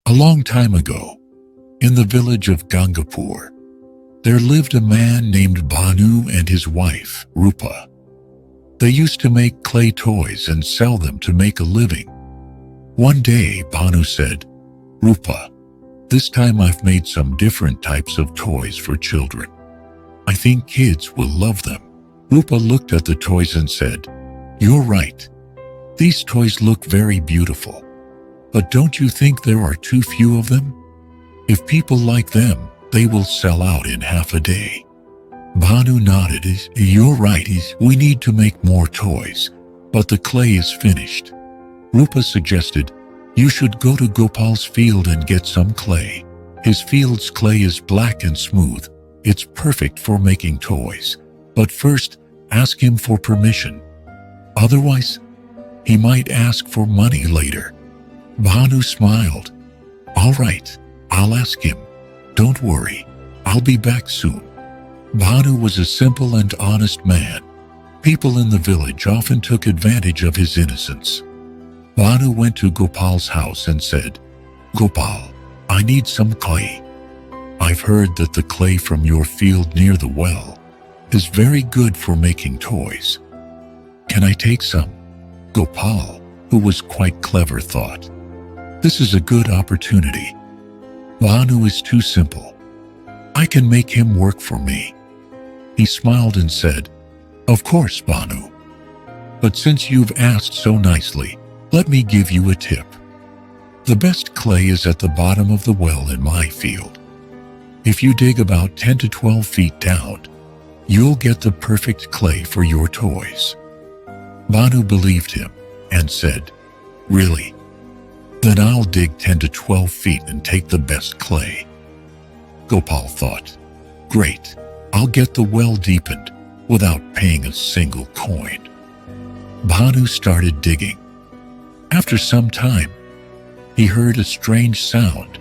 A long time ago, in the village of Gangapur, there lived a man named Bhanu and his wife, Rupa. They used to make clay toys and sell them to make a living. One day, Bhanu said, "Rupa, this time I've made some different types of toys for children. I think kids will love them." Rupa looked at the toys and said, "You're right. These toys look very beautiful. But don't you think there are too few of them? If people like them, they will sell out in half a day." Bhanu nodded. "You're right. We need to make more toys, but the clay is finished." Rupa suggested, "You should go to Gopal's field and get some clay. His field's clay is black and smooth. It's perfect for making toys. But first, ask him for permission. Otherwise, he might ask for money later." Bhanu smiled. "All right, I'll ask him. Don't worry, I'll be back soon." Bhanu was a simple and honest man. People in the village often took advantage of his innocence. Bhanu went to Gopal's house and said, "Gopal, I need some clay. I've heard that the clay from your field near the well is very good for making toys. Can I take some?" Gopal, who was quite clever, thought, "This is a good opportunity. Bhanu is too simple. I can make him work for me." He smiled and said, "Of course, Bhanu. But since you've asked so nicely, let me give you a tip. The best clay is at the bottom of the well in my field. If you dig about 10 to 12 feet down, you'll get the perfect clay for your toys." Bhanu believed him and said, "Really? Then I'll dig 10 to 12 feet and take the best clay." Gopal thought, "Great, I'll get the well deepened without paying a single coin." Bhanu started digging. After some time, he heard a strange sound.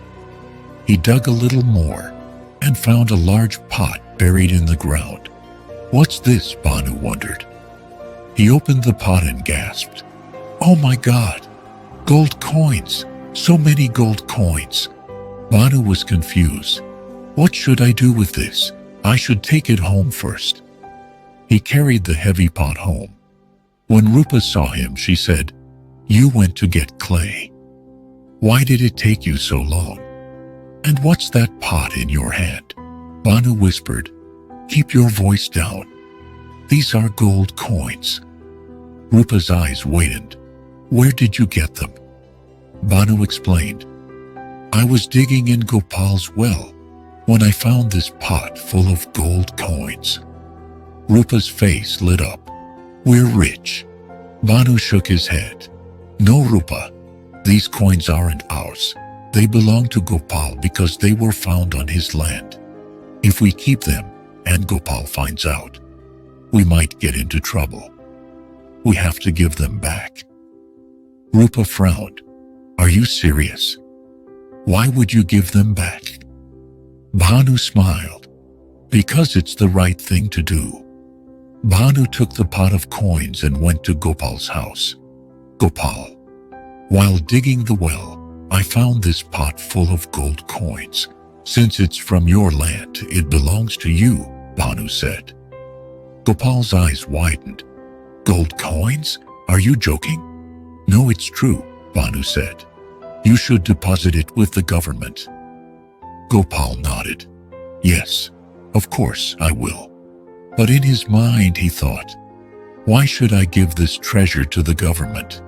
He dug a little more and found a large pot buried in the ground. "What's this?" Bhanu wondered. He opened the pot and gasped, "Oh my God! Gold coins! So many gold coins!" Bhanu was confused. "What should I do with this? I should take it home first." He carried the heavy pot home. When Rupa saw him, she said, "You went to get clay. Why did it take you so long? And what's that pot in your hand?" Bhanu whispered, "Keep your voice down. These are gold coins." Rupa's eyes widened. "Where did you get them?" Bhanu explained, "I was digging in Gopal's well when I found this pot full of gold coins." Rupa's face lit up. "We're rich." Bhanu shook his head. "No, Rupa, these coins aren't ours. They belong to Gopal because they were found on his land. If we keep them and Gopal finds out, we might get into trouble. We have to give them back." Rupa frowned. "Are you serious? Why would you give them back?" Bhanu smiled. "Because it's the right thing to do." Bhanu took the pot of coins and went to Gopal's house. "Gopal, while digging the well, I found this pot full of gold coins. Since it's from your land, it belongs to you," Bhanu said. Gopal's eyes widened. "Gold coins? Are you joking?" "No, it's true," Bhanu said. "You should deposit it with the government." Gopal nodded. "Yes, of course I will." But in his mind he thought, "Why should I give this treasure to the government?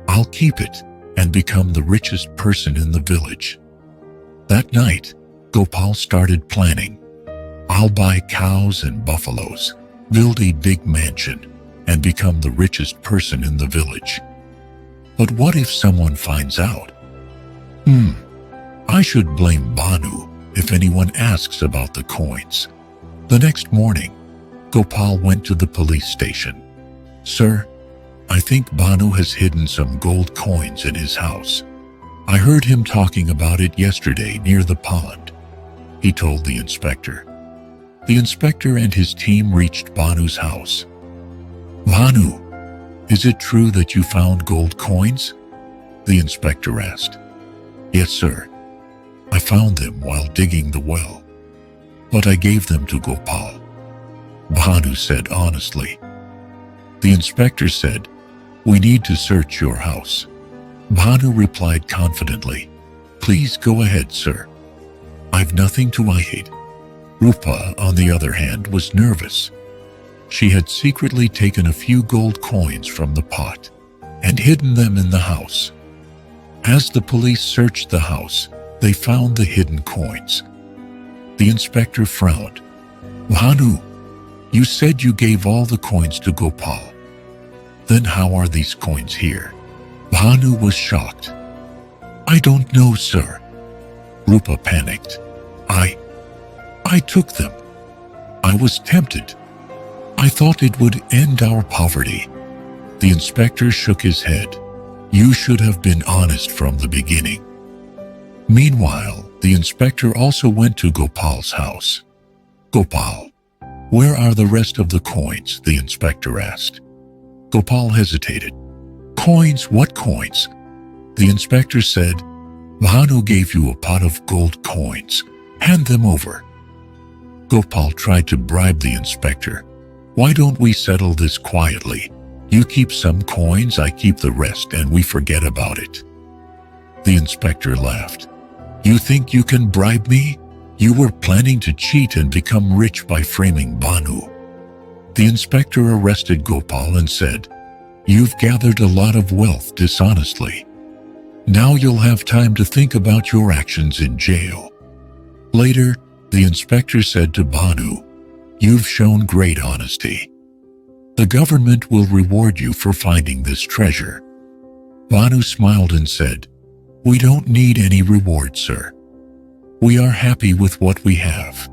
I'll keep it and become the richest person in the village." That night, Gopal started planning. "I'll buy cows and buffaloes, build a big mansion, and become the richest person in the village. But what if someone finds out? I should blame Bhanu if anyone asks about the coins." The next morning, Gopal went to the police station. "Sir, I think Bhanu has hidden some gold coins in his house. I heard him talking about it yesterday near the pond," he told the inspector. The inspector and his team reached Bhanu's house. "Bhanu, is it true that you found gold coins?" the inspector asked. "Yes, sir. I found them while digging the well, but I gave them to Gopal," Bhanu said honestly. The inspector said, "We need to search your house." Bhanu replied confidently, "Please go ahead, sir. I've nothing to hide." Rupa, on the other hand, was nervous. She had secretly taken a few gold coins from the pot and hidden them in the house. As the police searched the house, they found the hidden coins. The inspector frowned. "Bhanu, you said you gave all the coins to Gopal. Then how are these coins here?" Bhanu was shocked. "I don't know, sir." Rupa panicked. I took them. I was tempted. I thought it would end our poverty." The inspector shook his head. "You should have been honest from the beginning." Meanwhile, the inspector also went to Gopal's house. "Gopal, where are the rest of the coins?" the inspector asked. Gopal hesitated. "Coins? What coins?" The inspector said, "Bhanu gave you a pot of gold coins. Hand them over." Gopal tried to bribe the inspector. "Why don't we settle this quietly? You keep some coins, I keep the rest, and we forget about it." The inspector laughed. "You think you can bribe me? You were planning to cheat and become rich by framing Bhanu." The inspector arrested Gopal and said, "You've gathered a lot of wealth dishonestly. Now you'll have time to think about your actions in jail." Later, the inspector said to Bhanu, "You've shown great honesty. The government will reward you for finding this treasure." Bhanu smiled and said, "We don't need any reward, sir. We are happy with what we have."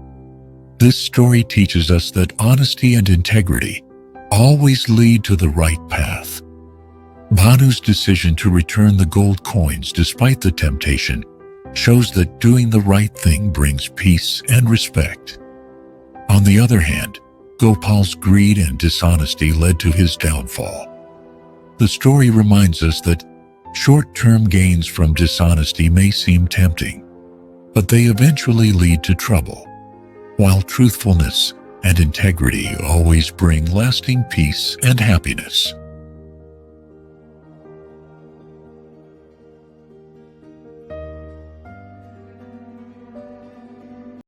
This story teaches us that honesty and integrity always lead to the right path. Bhanu's decision to return the gold coins despite the temptation shows that doing the right thing brings peace and respect. On the other hand, Gopal's greed and dishonesty led to his downfall. The story reminds us that short-term gains from dishonesty may seem tempting, but they eventually lead to trouble, while truthfulness and integrity always bring lasting peace and happiness.